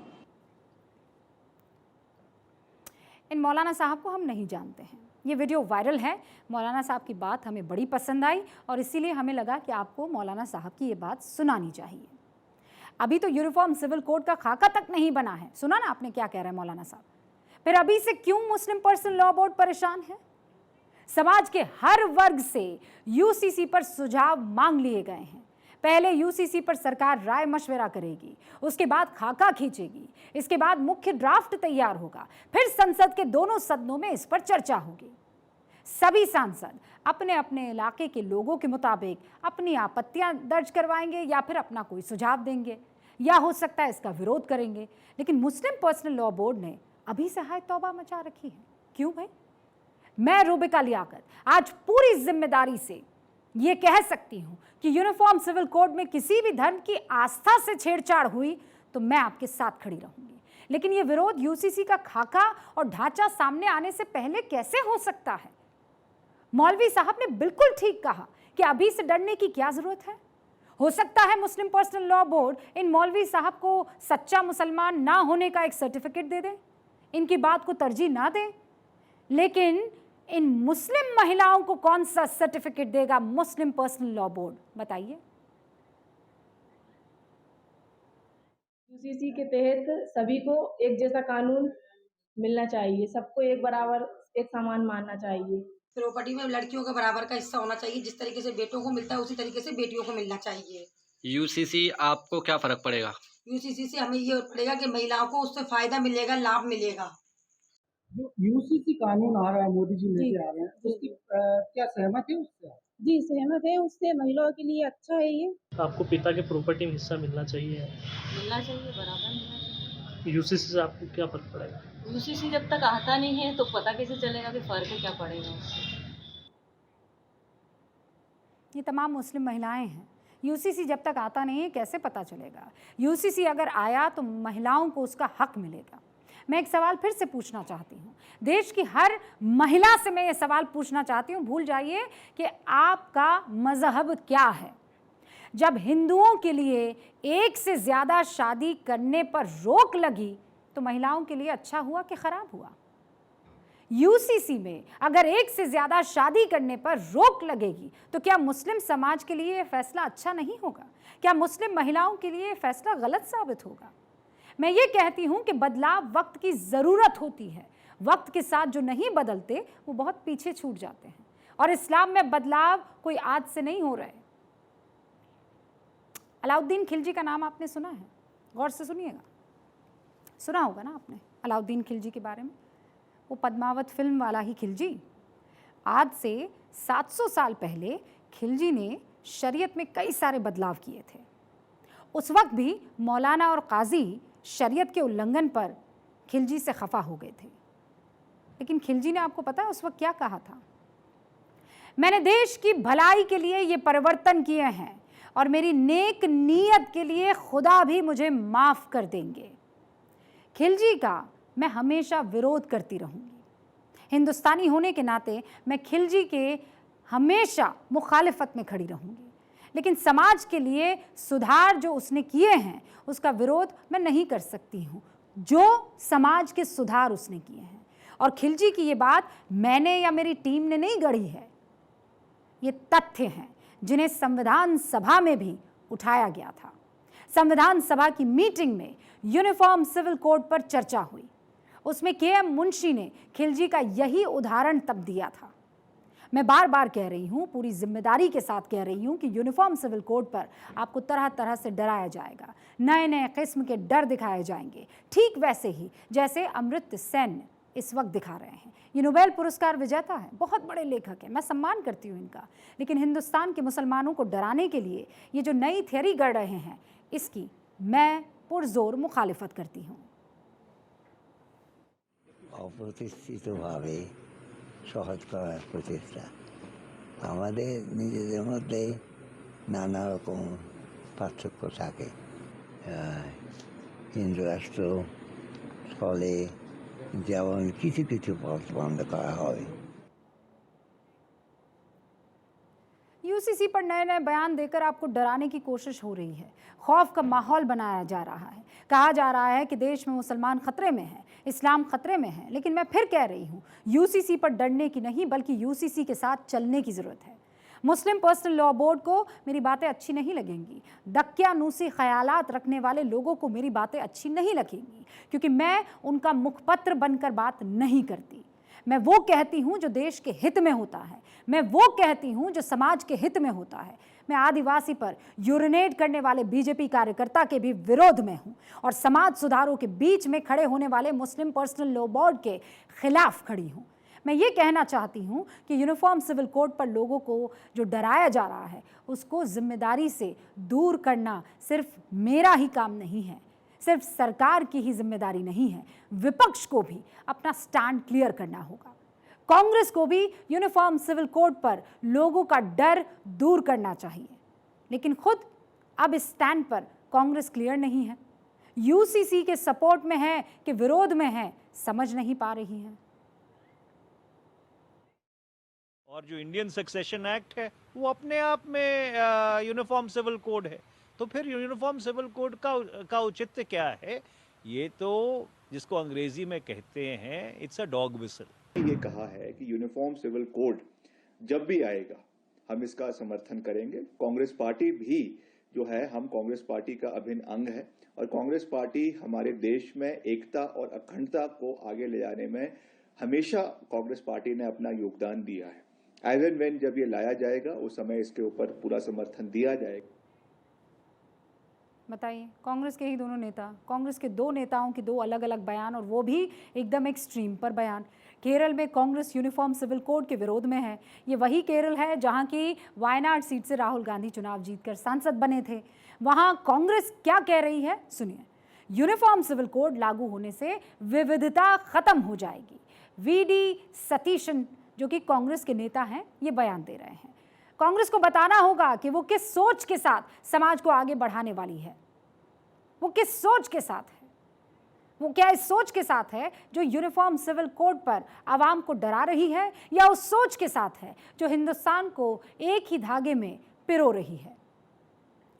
इन मौलाना साहब को हम नहीं जानते हैं, ये वीडियो वायरल है। मौलाना साहब की बात हमें बड़ी पसंद आई और इसीलिए हमें लगा कि आपको मौलाना साहब की ये बात सुनानी चाहिए। अभी तो यूनिफॉर्म सिविल कोड का खाका तक नहीं बना है। सुना ना आपने क्या कह रहे हैं मौलाना साहब? फिर अभी से क्यों मुस्लिम पर्सनल लॉ बोर्ड परेशान है? समाज के हर वर्ग से यूसीसी पर सुझाव मांग लिए गए हैं। पहले यूसीसी पर सरकार राय मशवरा करेगी, उसके बाद खाका खींचेगी, इसके बाद मुख्य ड्राफ्ट तैयार होगा, फिर संसद के दोनों सदनों में इस पर चर्चा होगी। सभी सांसद अपने अपने इलाके के लोगों के मुताबिक अपनी आपत्तियां दर्ज करवाएंगे या फिर अपना कोई सुझाव देंगे या हो सकता है इसका विरोध करेंगे। लेकिन मुस्लिम पर्सनल लॉ बोर्ड ने अभी से हाय तौबा मचा रखी है। क्यों भाई? मैं रुबिका लियाकत आज पूरी जिम्मेदारी से ये कह सकती हूं कि यूनिफॉर्म सिविल कोड में किसी भी धर्म की आस्था से छेड़छाड़ हुई तो मैं आपके साथ खड़ी रहूंगी। लेकिन ये विरोध यूसीसी का खाका और ढांचा सामने आने से पहले कैसे हो सकता है? मौलवी साहब ने बिल्कुल ठीक कहा कि अभी से डरने की क्या जरूरत है। हो सकता है मुस्लिम पर्सनल लॉ बोर्ड इन मौलवी साहब को सच्चा मुसलमान ना होने का एक सर्टिफिकेट दे दे, इनकी बात को तरजीह ना दे, लेकिन इन मुस्लिम महिलाओं को कौन सा सर्टिफिकेट देगा मुस्लिम पर्सनल लॉ बोर्ड? बताइए। यूसीसी के तहत सभी को एक जैसा कानून मिलना चाहिए, सबको एक बराबर एक समान मानना चाहिए। प्रॉपर्टी में लड़कियों का बराबर का हिस्सा होना चाहिए, जिस तरीके से बेटों को मिलता है उसी तरीके से बेटियों को मिलना चाहिए। यूसीसी आपको क्या फर्क पड़ेगा? यूसीसी से हमें ये पड़ेगा कि महिलाओं को उससे फायदा मिलेगा, लाभ मिलेगा। जो यूसीसी कानून आ रहा है, मोदी जी लेके आ रहे हैं, उसकी क्या सहमत है उससे? जी सहमत है, उससे महिलाओं के लिए अच्छा है। ये आपको पिता के प्रॉपर्टी में हिस्सा मिलना चाहिए, बराबर मिलना चाहिए। यूसीसी से आपको क्या फर्क पड़ेगा? यूसीसी जब तक आता नहीं है तो पता कैसे चलेगा कि फर्क क्या पड़ेगा उससे। ये तमाम मुस्लिम महिलाएं हैं। यूसीसी जब तक आता नहीं है कैसे पता चलेगा? यूसीसी अगर आया तो महिलाओं को उसका हक मिलेगा। मैं एक सवाल फिर से पूछना चाहती हूँ, देश की हर महिला से मैं ये सवाल पूछना चाहती हूँ, भूल जाइए कि आपका मजहब क्या है। जब हिंदुओं के लिए एक से ज़्यादा शादी करने पर रोक लगी तो महिलाओं के लिए अच्छा हुआ कि ख़राब हुआ? यूसीसी में अगर एक से ज़्यादा शादी करने पर रोक लगेगी तो क्या मुस्लिम समाज के लिए ये फैसला अच्छा नहीं होगा? क्या मुस्लिम महिलाओं के लिए ये फैसला गलत साबित होगा? मैं ये कहती हूँ कि बदलाव वक्त की ज़रूरत होती है। वक्त के साथ जो नहीं बदलते वो बहुत पीछे छूट जाते हैं। और इस्लाम में बदलाव कोई आज से नहीं हो रहे। अलाउद्दीन खिलजी का नाम आपने सुना है? गौर से सुनिएगा, सुना होगा ना आपने अलाउद्दीन खिलजी के बारे में। वो पद्मावत फिल्म वाला ही खिलजी। आज से 700 साल पहले खिलजी ने शरीयत में कई सारे बदलाव किए थे। उस वक्त भी मौलाना और काजी शरीयत के उल्लंघन पर खिलजी से खफा हो गए थे। लेकिन खिलजी ने, आपको पता है उस वक्त क्या कहा था? मैंने देश की भलाई के लिए ये परिवर्तन किए हैं और मेरी नेक नीयत के लिए खुदा भी मुझे माफ़ कर देंगे। खिलजी का मैं हमेशा विरोध करती रहूँगी। हिंदुस्तानी होने के नाते मैं खिलजी के हमेशा मुखालिफत में खड़ी रहूँगी। लेकिन समाज के लिए सुधार जो उसने किए हैं उसका विरोध मैं नहीं कर सकती हूँ, जो समाज के सुधार उसने किए हैं। और खिलजी की ये बात मैंने या मेरी टीम ने नहीं गढ़ी है, ये तथ्य हैं जिन्हें संविधान सभा में भी उठाया गया था। संविधान सभा की मीटिंग में यूनिफॉर्म सिविल कोड पर चर्चा हुई। उसमें केएम मुंशी ने खिलजी का यही उदाहरण तब दिया था। मैं बार बार कह रही हूं, पूरी जिम्मेदारी के साथ कह रही हूं कि यूनिफॉर्म सिविल कोड पर आपको तरह तरह से डराया जाएगा, नए नए किस्म के डर दिखाए जाएंगे, ठीक वैसे ही जैसे अमृत सेन इस वक्त दिखा रहे हैं। ये नोबेल पुरस्कार विजेता है, बहुत बड़े लेखक हैं, मैं सम्मान करती हूँ इनका, लेकिन हिंदुस्तान के मुसलमानों को डराने के लिए ये जो नई थियरी गढ़ रहे हैं, इसकी मैं पुरजोर मुखालिफत करती हूँ। অপ্রতিষ্ঠিতভাবে সহজ করার প্রচেষ্টা আমাদের নিজেদের মধ্যে নানা রকম পার্থক্য থাকে। হিন্দু রাষ্ট্র ফলে যেমন কিছু কিছু পথ বন্ধ করা হবে। यूसीसी पर नए नए बयान देकर आपको डराने की कोशिश हो रही है, खौफ का माहौल बनाया जा रहा है, कहा जा रहा है कि देश में मुसलमान खतरे में है, इस्लाम खतरे में है। लेकिन मैं फिर कह रही हूँ, यूसीसी पर डरने की नहीं बल्कि यूसीसी के साथ चलने की ज़रूरत है। मुस्लिम पर्सनल लॉ बोर्ड को मेरी बातें अच्छी नहीं लगेंगी, दक्यानूसी ख्यालात रखने वाले लोगों को मेरी बातें अच्छी नहीं लगेंगी, क्योंकि मैं उनका मुखपत्र बनकर बात नहीं करती। मैं वो कहती हूँ जो देश के हित में होता है, मैं वो कहती हूँ जो समाज के हित में होता है। मैं आदिवासी पर यूरिनेट करने वाले बीजेपी कार्यकर्ता के भी विरोध में हूँ और समाज सुधारों के बीच में खड़े होने वाले मुस्लिम पर्सनल लॉ बोर्ड के खिलाफ खड़ी हूँ। मैं ये कहना चाहती हूँ कि यूनिफॉर्म सिविल कोड पर लोगों को जो डराया जा रहा है, उसको जिम्मेदारी से दूर करना सिर्फ मेरा ही काम नहीं है, सिर्फ सरकार की ही जिम्मेदारी नहीं है, विपक्ष को भी अपना स्टैंड क्लियर करना होगा। कांग्रेस को भी यूनिफॉर्म सिविल कोड पर लोगों का डर दूर करना चाहिए, लेकिन खुद अब इस स्टैंड पर कांग्रेस क्लियर नहीं है। यूसीसी के सपोर्ट में है कि विरोध में है, समझ नहीं पा रही है। और जो इंडियन सक्सेशन एक्ट है वो अपने आप में यूनिफॉर्म सिविल कोड है, तो फिर यूनिफॉर्म सिविल कोड का औचित्य क्या है? ये तो जिसको अंग्रेजी में कहते हैं इट्स अ डॉग विसल। ये कहा है कि यूनिफॉर्म सिविल कोड जब भी आएगा हम इसका समर्थन करेंगे। कांग्रेस पार्टी भी जो है, हम कांग्रेस पार्टी का अभिन्न अंग है और कांग्रेस पार्टी हमारे देश में एकता और अखंडता को आगे ले जाने में हमेशा कांग्रेस पार्टी ने अपना योगदान दिया है। एज एंड व्हेन जब ये लाया जाएगा उस समय इसके ऊपर पूरा समर्थन दिया जाएगा। बताइए, कांग्रेस के ही दोनों नेता, कांग्रेस के दो नेताओं की दो अलग अलग बयान, और वो भी एकदम एक्सट्रीम पर बयान। केरल में कांग्रेस यूनिफॉर्म सिविल कोड के विरोध में है। ये वही केरल है जहां की वायनाड सीट से राहुल गांधी चुनाव जीतकर सांसद बने थे। वहां कांग्रेस क्या कह रही है, सुनिए। यूनिफॉर्म सिविल कोड लागू होने से विविधता खत्म हो जाएगी। वीडी सतीशन जो कि कांग्रेस के नेता हैं, ये बयान दे रहे हैं। कांग्रेस को बताना होगा कि वो किस सोच के साथ समाज को आगे बढ़ाने वाली है, वो किस सोच के साथ है। वो क्या इस सोच के साथ है जो यूनिफॉर्म सिविल कोड पर आवाम को डरा रही है, या उस सोच के साथ है जो हिंदुस्तान को एक ही धागे में पिरो रही है।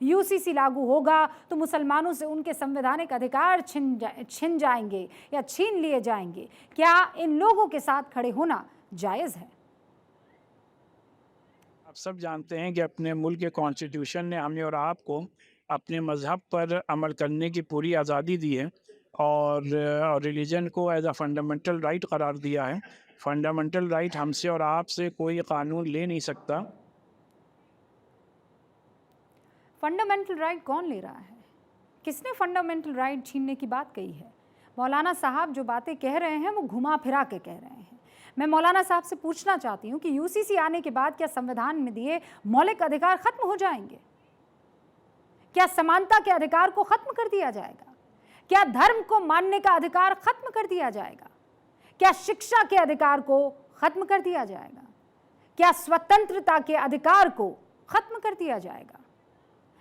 यूसीसी लागू होगा तो मुसलमानों से उनके संवैधानिक अधिकार छिन जाएंगे या छीन लिए जाएंगे। क्या इन लोगों के साथ खड़े होना जायज़ है? आप सब जानते हैं कि अपने मुल्क के कॉन्स्टिट्यूशन ने हमें और आपको अपने मज़हब पर अमल करने की पूरी आज़ादी दी है और रिलीजन को एज अ फंडामेंटल राइट करार दिया है। फंडामेंटल राइट हमसे और आपसे कोई कानून ले नहीं सकता। फंडामेंटल राइट कौन ले रहा है? किसने फंडामेंटल राइट छीनने की बात कही है? मौलाना साहब जो बातें कह रहे हैं वो घुमा फिरा के कह रहे हैं। मैं मौलाना साहब से पूछना चाहती हूँ कि यूसीसी आने के बाद क्या संविधान में दिए मौलिक अधिकार खत्म हो जाएंगे? क्या समानता के अधिकार को खत्म कर दिया जाएगा? क्या धर्म को मानने का अधिकार खत्म कर दिया जाएगा? क्या शिक्षा के अधिकार को खत्म कर दिया जाएगा? क्या स्वतंत्रता के अधिकार को खत्म कर दिया जाएगा?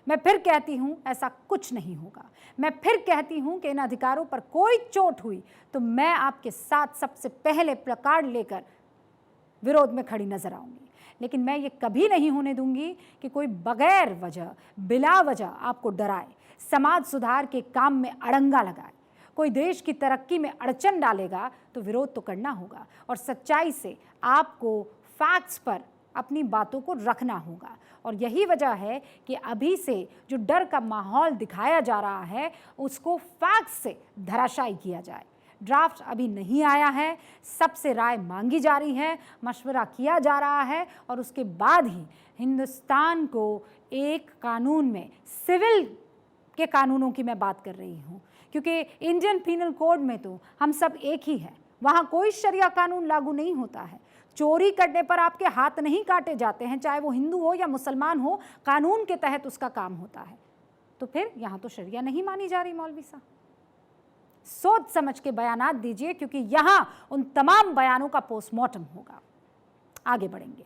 मैं फिर कहती हूं ऐसा कुछ नहीं होगा। मैं फिर कहती हूं कि इन अधिकारों पर कोई चोट हुई तो मैं आपके साथ सबसे पहले प्लकार्ड लेकर विरोध में खड़ी नजर आऊंगी। लेकिन मैं ये कभी नहीं होने दूंगी कि कोई बगैर वजह, बिला वजह आपको डराए, समाज सुधार के काम में अड़ंगा लगाए। कोई देश की तरक्की में अड़चन डालेगा तो विरोध तो करना होगा और सच्चाई से आपको फैक्ट्स पर अपनी बातों को रखना होगा। और यही वजह है कि अभी से जो डर का माहौल दिखाया जा रहा है उसको फैक्ट से धराशायी किया जाए। ड्राफ्ट अभी नहीं आया है, सबसे राय मांगी जा रही है, मशवरा किया जा रहा है और उसके बाद ही हिंदुस्तान को एक कानून में, सिविल के कानूनों की मैं बात कर रही हूँ, क्योंकि इंडियन पीनल कोड में तो हम सब एक ही हैं, वहाँ कोई शरिया कानून लागू नहीं होता है। चोरी करने पर आपके हाथ नहीं काटे जाते हैं, चाहे वो हिंदू हो या मुसलमान हो, कानून के तहत उसका काम होता है। तो फिर यहाँ तो शरिया नहीं मानी जा रही। मौलवी साहब सोच समझ के बयानात दीजिए, क्योंकि यहाँ उन तमाम बयानों का पोस्टमार्टम होगा। आगे बढ़ेंगे।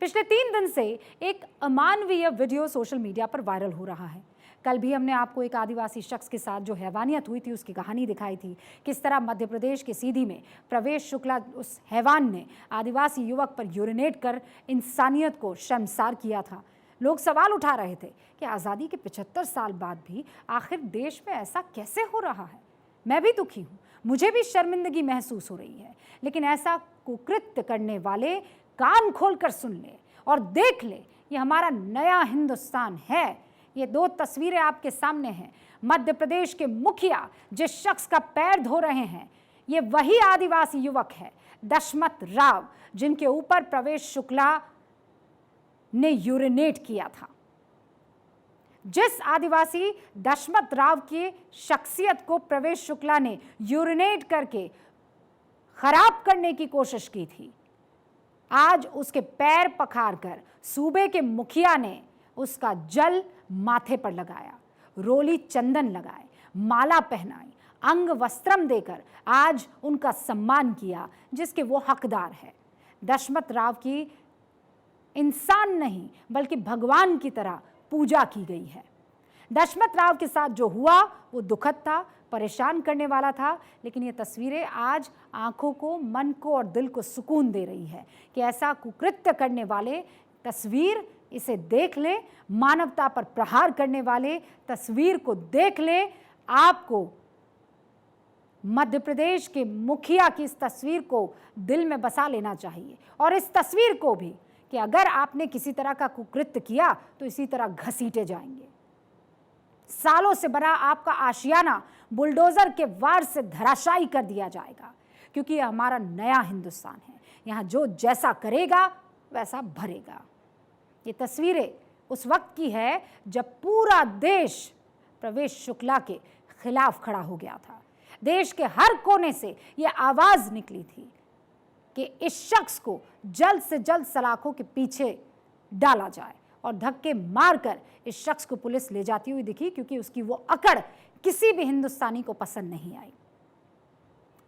पिछले 3 दिन से एक अमानवीय वीडियो सोशल मीडिया पर वायरल हो रहा है। कल भी हमने आपको एक आदिवासी शख्स के साथ जो हैवानियत हुई थी उसकी कहानी दिखाई थी, किस तरह मध्य प्रदेश के सीधी में प्रवेश शुक्ला उस हैवान ने आदिवासी युवक पर यूरिनेट कर इंसानियत को शर्मसार किया था। लोग सवाल उठा रहे थे कि आज़ादी के 75 साल बाद भी आखिर देश में ऐसा कैसे हो रहा है। मैं भी दुखी हूँ, मुझे भी शर्मिंदगी महसूस हो रही है, लेकिन ऐसा कुकृत्य करने वाले कान खोल कर सुन ले और देख ले, ये हमारा नया हिंदुस्तान है। ये 2 तस्वीरें आपके सामने हैं। मध्य प्रदेश के मुखिया जिस शख्स का पैर धो रहे हैं, ये वही आदिवासी युवक है दशमत राव, जिनके ऊपर प्रवेश शुक्ला ने यूरिनेट किया था। जिस आदिवासी दशमत राव की शख्सियत को प्रवेश शुक्ला ने यूरिनेट करके खराब करने की कोशिश की थी, आज उसके पैर पखार कर सूबे के मुखिया ने उसका जल माथे पर लगाया, रोली चंदन लगाए, माला पहनाई, अंग वस्त्रम देकर आज उनका सम्मान किया जिसके वो हकदार है। दशमत राव की इंसान नहीं बल्कि भगवान की तरह पूजा की गई है। दशमत राव के साथ जो हुआ वो दुखद था, परेशान करने वाला था, लेकिन ये तस्वीरें आज आंखों को, मन को और दिल को सुकून दे रही है कि ऐसा कुकृत्य करने वाले तस्वीर इसे देख ले, मानवता पर प्रहार करने वाले तस्वीर को देख ले। आपको मध्य प्रदेश के मुखिया की इस तस्वीर को दिल में बसा लेना चाहिए और इस तस्वीर को भी कि अगर आपने किसी तरह का कुकृत्य किया तो इसी तरह घसीटे जाएंगे। सालों से बना आपका आशियाना बुलडोजर के वार से धराशायी कर दिया जाएगा, क्योंकि यह हमारा नया हिंदुस्तान है। यहाँ जो जैसा करेगा वैसा भरेगा। ये तस्वीरें उस वक्त की है जब पूरा देश प्रवेश शुक्ला के खिलाफ खड़ा हो गया था। देश के हर कोने से ये आवाज़ निकली थी कि इस शख्स को जल्द से जल्द सलाखों के पीछे डाला जाए, और धक्के मारकर इस शख्स को पुलिस ले जाती हुई दिखी, क्योंकि उसकी वो अकड़ किसी भी हिंदुस्तानी को पसंद नहीं आई।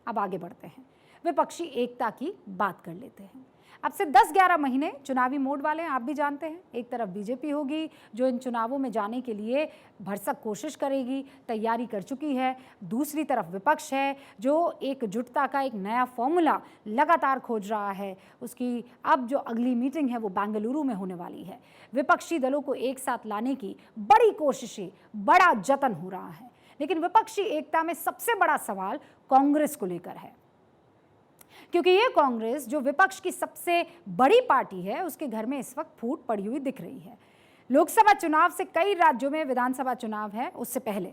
अब आगे बढ़ते हैं, विपक्षी एकता की बात कर लेते हैं। अब से 10-11 महीने चुनावी मोड वाले हैं, आप भी जानते हैं। एक तरफ बीजेपी होगी जो इन चुनावों में जाने के लिए भरसक कोशिश करेगी, तैयारी कर चुकी है। दूसरी तरफ विपक्ष है जो एकजुटता का एक नया फॉर्मूला लगातार खोज रहा है। उसकी अब जो अगली मीटिंग है वो बेंगलुरु में होने वाली है। विपक्षी दलों को एक साथ लाने की बड़ी कोशिशें, बड़ा जतन हो रहा है, लेकिन विपक्षी एकता में सबसे बड़ा सवाल कांग्रेस को लेकर है, क्योंकि ये कांग्रेस जो विपक्ष की सबसे बड़ी पार्टी है उसके घर में इस वक्त फूट पड़ी हुई दिख रही है। लोकसभा चुनाव से कई राज्यों में विधानसभा चुनाव है, उससे पहले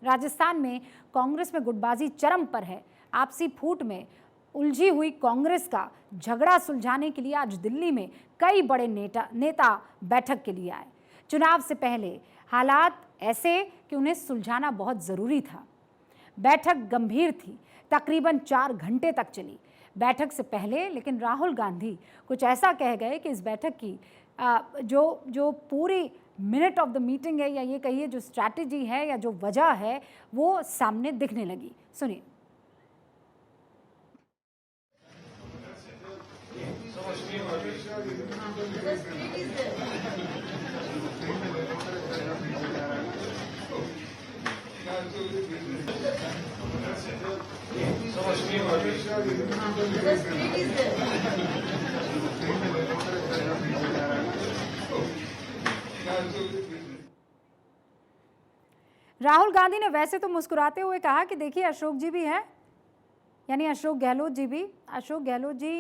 राजस्थान में कांग्रेस में गुटबाजी चरम पर है। आपसी फूट में उलझी हुई कांग्रेस का झगड़ा सुलझाने के लिए आज दिल्ली में कई बड़े नेता बैठक के लिए आए। चुनाव से पहले हालात ऐसे कि उन्हें सुलझाना बहुत ज़रूरी था। बैठक गंभीर थी, तकरीबन 4 घंटे तक चली। बैठक से पहले लेकिन राहुल गांधी कुछ ऐसा कह गए कि इस बैठक की जो पूरी मिनट ऑफ द मीटिंग है, या ये कहिए जो स्ट्रैटेजी है या जो वजह है, वो सामने दिखने लगी। सुनिए। राहुल गांधी ने वैसे तो मुस्कुराते हुए कहा कि देखिए अशोक जी भी हैं यानी अशोक गहलोत जी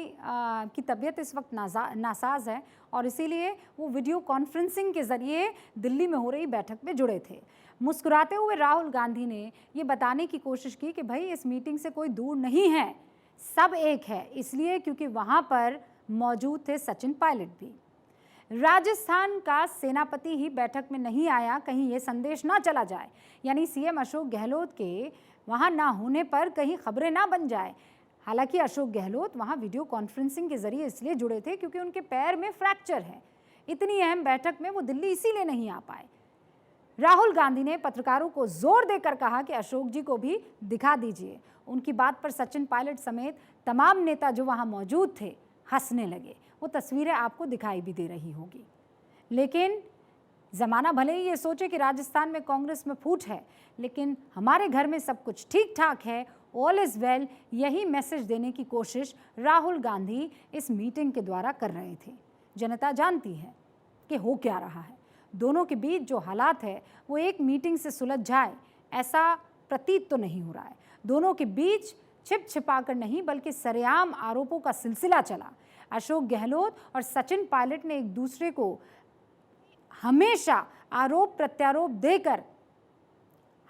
की तबीयत इस वक्त नासाज है और इसीलिए वो वीडियो कॉन्फ्रेंसिंग के ज़रिए दिल्ली में हो रही बैठक में जुड़े थे। मुस्कुराते हुए राहुल गांधी ने ये बताने की कोशिश की कि भाई इस मीटिंग से कोई दूर नहीं है, सब एक है, इसलिए क्योंकि वहाँ पर मौजूद थे सचिन पायलट भी। राजस्थान का सेनापति ही बैठक में नहीं आया, कहीं ये संदेश ना चला जाए, यानी सीएम अशोक गहलोत के वहाँ ना होने पर कहीं खबरें ना बन जाए। हालांकि अशोक गहलोत वहाँ वीडियो कॉन्फ्रेंसिंग के जरिए इसलिए जुड़े थे क्योंकि उनके पैर में फ्रैक्चर है। इतनी अहम बैठक में वो दिल्ली इसीलिए नहीं आ पाए। राहुल गांधी ने पत्रकारों को जोर देकर कहा कि अशोक जी को भी दिखा दीजिए। उनकी बात पर सचिन पायलट समेत तमाम नेता जो वहाँ मौजूद थे हंसने लगे। वो तस्वीरें आपको दिखाई भी दे रही होगी। लेकिन ज़माना भले ही ये सोचे कि राजस्थान में कांग्रेस में फूट है, लेकिन हमारे घर में सब कुछ ठीक ठाक है, ऑल इज़ वेल, यही मैसेज देने की कोशिश राहुल गांधी इस मीटिंग के द्वारा कर रहे थे। जनता जानती है कि हो क्या रहा है। दोनों के बीच जो हालात है वो एक मीटिंग से सुलझ जाए ऐसा प्रतीत तो नहीं हो रहा है। दोनों के बीच छिप छिपा कर नहीं बल्कि सरेआम आरोपों का सिलसिला चला। अशोक गहलोत और सचिन पायलट ने एक दूसरे को हमेशा आरोप प्रत्यारोप देकर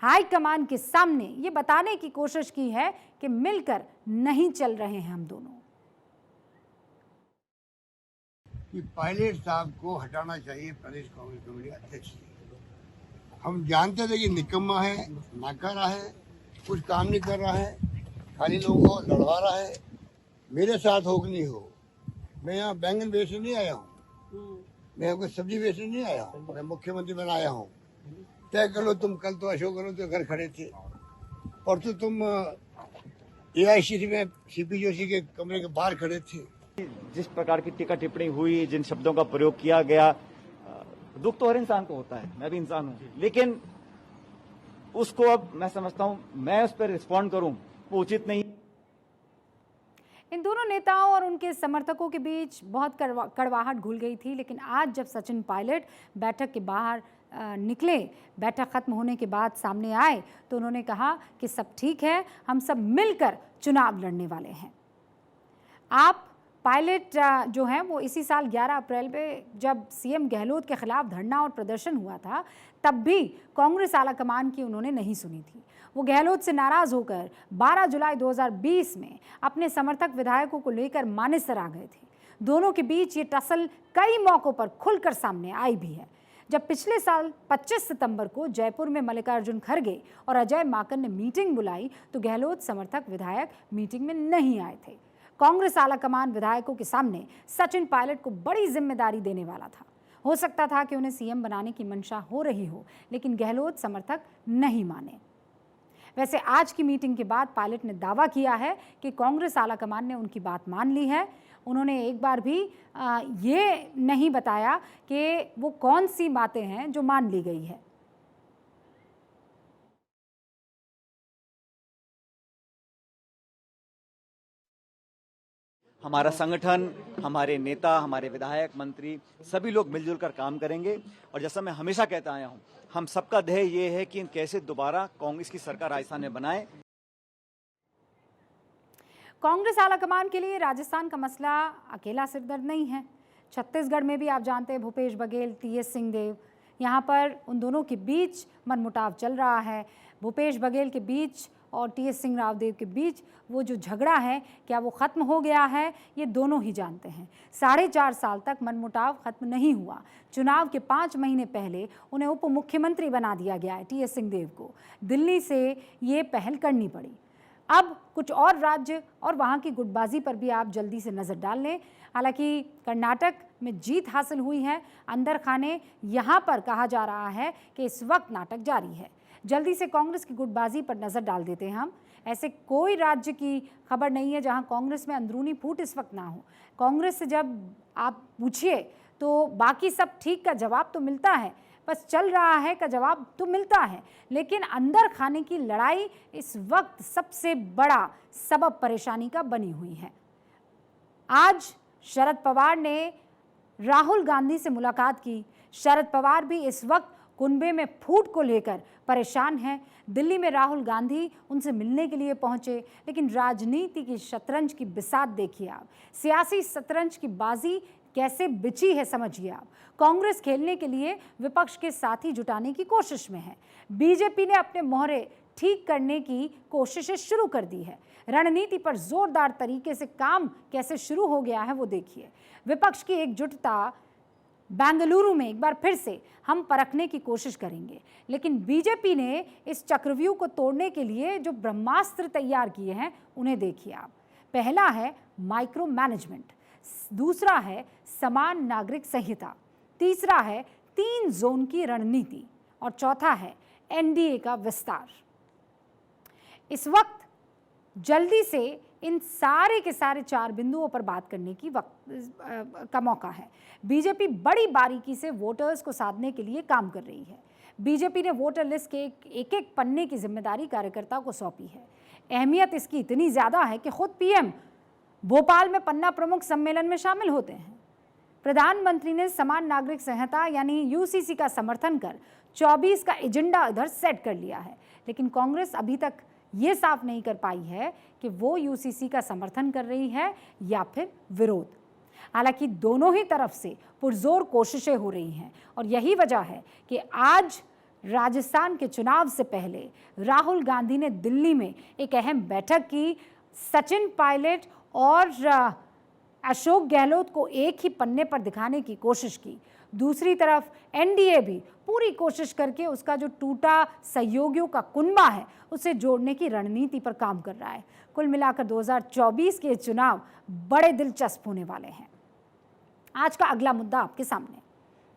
हाईकमान के सामने ये बताने की कोशिश की है कि मिलकर नहीं चल रहे हैं हम दोनों। कि पायलट साहब को हटाना चाहिए प्रदेश कांग्रेस कमेटी अध्यक्ष से। हम जानते थे कि निकम्मा है, नाकारा है, कुछ काम नहीं कर रहा है, खाली लोगों को लड़वा रहा है। मेरे साथ हो कि नहीं हो, मैं यहाँ बैंगन बेचने नहीं आया हूँ, मैं कोई सब्जी बेचने नहीं आया हूँ, मैं मुख्यमंत्री बना आया हूँ। तय कर लो तुम, कल तो अशोक गहलोत के घर खड़े थे, परसों तुम एआईसीसी में सीपी जोशी के कमरे के बाहर खड़े थे। जिस प्रकार की टीका टिप्पणी हुई, जिन शब्दों का प्रयोग किया गया, दुख तो हर इंसान को होता है, मैं भी इंसान हूँ, लेकिन उसको अब मैं समझता हूँ मैं उस पर रिस्पॉन्ड करूँ वो उचित नहीं। इन दोनों नेताओं और उनके समर्थकों के बीच बहुत कड़वाहट घुल गई थी, लेकिन आज जब सचिन पायलट बैठक के बाहर निकले, बैठक खत्म होने के बाद सामने आए, तो उन्होंने कहा कि सब ठीक है, हम सब मिलकर चुनाव लड़ने वाले हैं। आप पायलट जो हैं वो इसी साल 11 अप्रैल में जब सीएम गहलोत के खिलाफ धरना और प्रदर्शन हुआ था, तब भी कांग्रेस आलाकमान की उन्होंने नहीं सुनी थी। वो गहलोत से नाराज होकर 12 जुलाई 2020 में अपने समर्थक विधायकों को लेकर मानेसर आ गए थे। दोनों के बीच ये टसल कई मौकों पर खुलकर सामने आई भी है। जब पिछले साल 25 सितंबर को जयपुर में मल्लिकार्जुन खड़गे और अजय माकन ने मीटिंग बुलाई, तो गहलोत समर्थक विधायक मीटिंग में नहीं आए थे। कांग्रेस आलाकमान विधायकों के सामने सचिन पायलट को बड़ी जिम्मेदारी देने वाला था। हो सकता था कि उन्हें सीएम बनाने की मंशा हो रही हो, लेकिन गहलोत समर्थक नहीं माने। वैसे आज की मीटिंग के बाद पायलट ने दावा किया है कि कांग्रेस आलाकमान ने उनकी बात मान ली है। उन्होंने एक बार भी ये नहीं बताया कि वो कौन सी बातें हैं जो मान ली गई है। हमारा संगठन, हमारे नेता, हमारे विधायक, मंत्री सभी लोग मिलजुल कर काम करेंगे। और जैसा मैं हमेशा कहता आया हूं, हम सबका ध्येय ये है कि कैसे दोबारा कांग्रेस की सरकार राजस्थान में बनाए। कांग्रेस आलाकमान के लिए राजस्थान का मसला अकेला सिरदर्द नहीं है। छत्तीसगढ़ में भी आप जानते हैं भूपेश बघेल, टीएस सिंहदेव, यहाँ पर उन दोनों के बीच मनमुटाव चल रहा है। भूपेश बघेल के बीच और टीएस सिंह रावदेव के बीच वो जो झगड़ा है, क्या वो ख़त्म हो गया है, ये दोनों ही जानते हैं। 4.5 साल तक मनमुटाव ख़त्म नहीं हुआ। चुनाव के 5 महीने पहले उन्हें उप मुख्यमंत्री बना दिया गया है टीएस सिंहदेव को। दिल्ली से ये पहल करनी पड़ी। अब कुछ और राज्य और वहाँ की गुटबाजी पर भी आप जल्दी से नज़र डाल लें। हालांकि कर्नाटक में जीत हासिल हुई है अंदर खाने, यहाँ पर कहा जा रहा है कि इस वक्त नाटक जारी है। जल्दी से कांग्रेस की गुटबाजी पर नज़र डाल देते हैं हम। ऐसे कोई राज्य की खबर नहीं है जहां कांग्रेस में अंदरूनी फूट इस वक्त ना हो। कांग्रेस से जब आप पूछिए तो बाकी सब ठीक का जवाब तो मिलता है, बस चल रहा है का जवाब तो मिलता है, लेकिन अंदर खाने की लड़ाई इस वक्त सबसे बड़ा सबब परेशानी का बनी हुई है। आज शरद पवार ने राहुल गांधी से मुलाकात की। शरद पवार भी इस वक्त कुनबे में फूट को लेकर परेशान हैं। दिल्ली में राहुल गांधी उनसे मिलने के लिए पहुंचे, लेकिन राजनीति की शतरंज की बिसात देखिए आप, सियासी शतरंज की बाजी कैसे बिछी है समझिए आप। कांग्रेस खेलने के लिए विपक्ष के साथी जुटाने की कोशिश में है। बीजेपी ने अपने मोहरे ठीक करने की कोशिशें शुरू कर दी है। रणनीति पर जोरदार तरीके से काम कैसे शुरू हो गया है वो देखिए। विपक्ष की एकजुटता बेंगलुरु में एक बार फिर से हम परखने की कोशिश करेंगे, लेकिन बीजेपी ने इस चक्रव्यूह को तोड़ने के लिए जो ब्रह्मास्त्र तैयार किए हैं उन्हें देखिए आप। पहला है माइक्रो मैनेजमेंट, दूसरा है समान नागरिक संहिता, तीसरा है 3 जोन की रणनीति और चौथा है एनडीए का विस्तार। इस वक्त जल्दी से इन सारे के सारे 4 बिंदुओं पर बात करने की का मौका है। बीजेपी बड़ी बारीकी से वोटर्स को साधने के लिए काम कर रही है। बीजेपी ने वोटर लिस्ट के एक पन्ने की जिम्मेदारी कार्यकर्ता को सौंपी है। अहमियत इसकी इतनी ज़्यादा है कि खुद पीएम भोपाल में पन्ना प्रमुख सम्मेलन में शामिल होते हैं। प्रधानमंत्री ने समान नागरिक संहिता यानी यूसीसी का समर्थन कर 24 का एजेंडा इधर सेट कर लिया है, लेकिन कांग्रेस अभी तक ये साफ नहीं कर पाई है कि वो यूसीसी का समर्थन कर रही है या फिर विरोध। हालांकि दोनों ही तरफ से पुरजोर कोशिशें हो रही हैं और यही वजह है कि आज राजस्थान के चुनाव से पहले राहुल गांधी ने दिल्ली में एक अहम बैठक की। सचिन पायलट और अशोक गहलोत को एक ही पन्ने पर दिखाने की कोशिश की। दूसरी तरफ एनडीए भी पूरी कोशिश करके उसका जो टूटा सहयोगियों का कुनबा है उसे जोड़ने की रणनीति पर काम कर रहा है। कुल मिलाकर 2024 के चुनाव बड़े दिलचस्प होने वाले हैं। आज का अगला मुद्दा आपके सामने,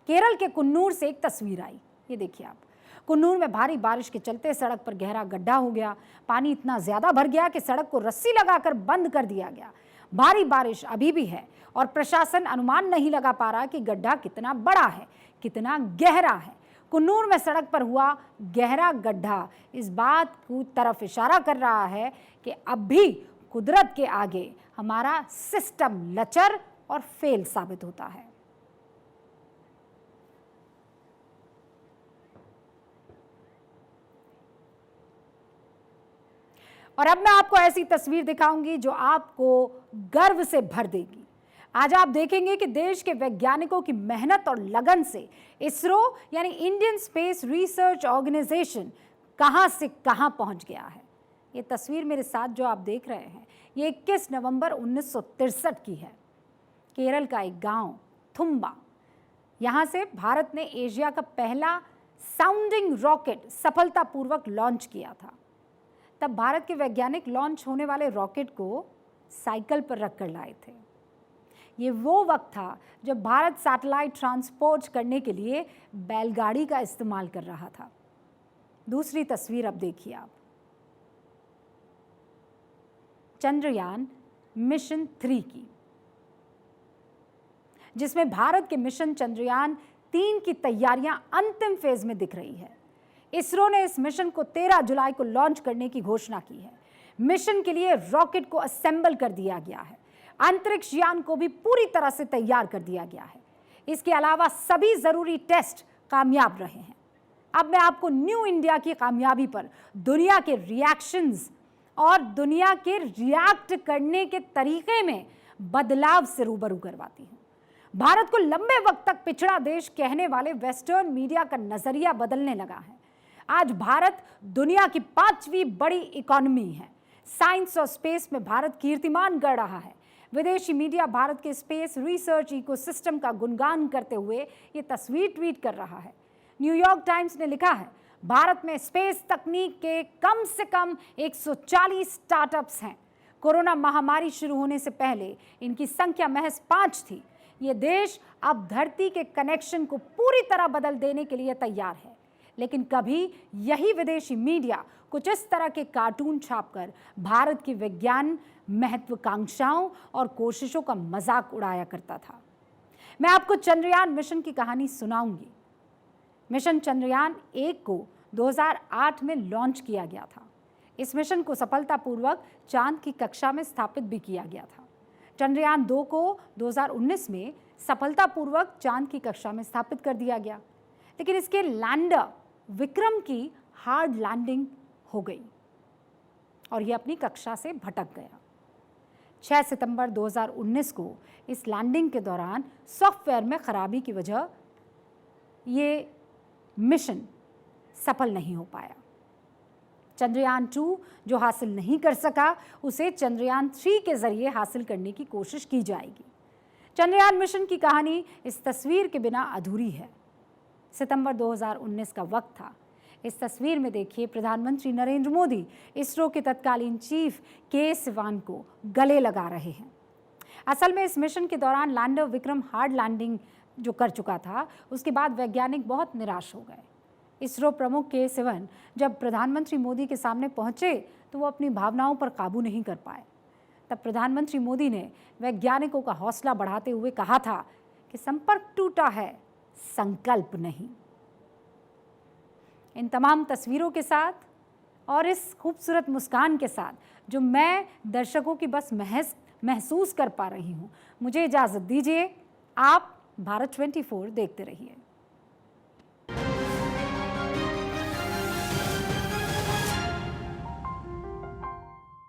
केरल के कुन्नूर से एक तस्वीर आई, ये देखिए आप। कुन्नूर में भारी बारिश के चलते सड़क पर गहरा गड्ढा हो गया। पानी इतना ज्यादा भर गया कि सड़क को रस्सी लगाकर बंद कर दिया गया। भारी बारिश अभी भी है और प्रशासन अनुमान नहीं लगा पा रहा कि गड्ढा कितना बड़ा है, कितना गहरा है। कुन्नूर में सड़क पर हुआ गहरा गड्ढा इस बात की तरफ इशारा कर रहा है कि अब भी कुदरत के आगे हमारा सिस्टम लचर और फेल साबित होता है। और अब मैं आपको ऐसी तस्वीर दिखाऊंगी जो आपको गर्व से भर देगी। आज आप देखेंगे कि देश के वैज्ञानिकों की मेहनत और लगन से इसरो यानी इंडियन स्पेस रिसर्च ऑर्गेनाइजेशन कहां से कहां पहुंच गया है। ये तस्वीर मेरे साथ जो आप देख रहे हैं ये 21 नवंबर 1963 की है। केरल का एक गांव थुम्बा, यहां से भारत ने एशिया का पहला साउंडिंग रॉकेट सफलतापूर्वक लॉन्च किया था। तब भारत के वैज्ञानिक लॉन्च होने वाले रॉकेट को साइकिल पर रखकर लाए थे। ये वो वक्त था जब भारत सैटेलाइट ट्रांसपोर्ट करने के लिए बैलगाड़ी का इस्तेमाल कर रहा था। दूसरी तस्वीर अब देखिए आप, चंद्रयान मिशन 3 की, जिसमें भारत के मिशन चंद्रयान 3 की तैयारियां अंतिम फेज में दिख रही है। इसरो ने इस मिशन को 13 जुलाई को लॉन्च करने की घोषणा की है। मिशन के लिए रॉकेट को असेंबल कर दिया गया है। अंतरिक्ष यान को भी पूरी तरह से तैयार कर दिया गया है। इसके अलावा सभी जरूरी टेस्ट कामयाब रहे हैं। अब मैं आपको न्यू इंडिया की कामयाबी पर दुनिया के रिएक्शंस और दुनिया के रिएक्ट करने के तरीके में बदलाव से रूबरू करवाती हूं। भारत को लंबे वक्त तक पिछड़ा देश कहने वाले वेस्टर्न मीडिया का नजरिया बदलने लगा है। आज भारत दुनिया की 5वीं बड़ी इकोनॉमी है। साइंस और स्पेस में भारत कीर्तिमान गढ़ रहा है। विदेशी मीडिया भारत के स्पेस रिसर्च इकोसिस्टम का गुणगान करते हुए ये तस्वीर ट्वीट कर रहा है। न्यूयॉर्क टाइम्स ने लिखा है, भारत में स्पेस तकनीक के कम से कम 140 स्टार्टअप्स हैं। कोरोना महामारी शुरू होने से पहले इनकी संख्या महज 5 थी। ये देश अब धरती के कनेक्शन को पूरी तरह बदल देने के लिए तैयार है। लेकिन कभी यही विदेशी मीडिया कुछ इस तरह के कार्टून छापकर भारत की विज्ञान महत्वाकांक्षाओं और कोशिशों का मजाक उड़ाया करता था। मैं आपको चंद्रयान मिशन की कहानी सुनाऊंगी। मिशन चंद्रयान 1 को 2008 में लॉन्च किया गया था। इस मिशन को सफलतापूर्वक चांद की कक्षा में स्थापित भी किया गया था। चंद्रयान 2 को 2019 में सफलतापूर्वक चांद की कक्षा में स्थापित कर दिया गया। लेकिन इसके लैंडर विक्रम की हार्ड लैंडिंग हो गई और ये अपनी कक्षा से भटक गया। 6 सितंबर 2019 को इस लैंडिंग के दौरान सॉफ्टवेयर में खराबी की वजह ये मिशन सफल नहीं हो पाया। चंद्रयान 2 जो हासिल नहीं कर सका, उसे चंद्रयान 3 के जरिए हासिल करने की कोशिश की जाएगी। चंद्रयान मिशन की कहानी इस तस्वीर के बिना अधूरी है। सितंबर 2019 का वक्त था। इस तस्वीर में देखिए प्रधानमंत्री नरेंद्र मोदी इसरो के तत्कालीन चीफ के सिवान को गले लगा रहे हैं। असल में इस मिशन के दौरान लैंडर विक्रम हार्ड लैंडिंग जो कर चुका था, उसके बाद वैज्ञानिक बहुत निराश हो गए। इसरो प्रमुख के सिवन जब प्रधानमंत्री मोदी के सामने पहुंचे तो वो अपनी भावनाओं पर काबू नहीं कर पाए। तब प्रधानमंत्री मोदी ने वैज्ञानिकों का हौसला बढ़ाते हुए कहा था कि संपर्क टूटा है, संकल्प नहीं। इन तमाम तस्वीरों के साथ और इस खूबसूरत मुस्कान के साथ जो मैं दर्शकों की बस महसूस कर पा रही हूँ, मुझे इजाज़त दीजिए। आप भारत 24 देखते रहिए।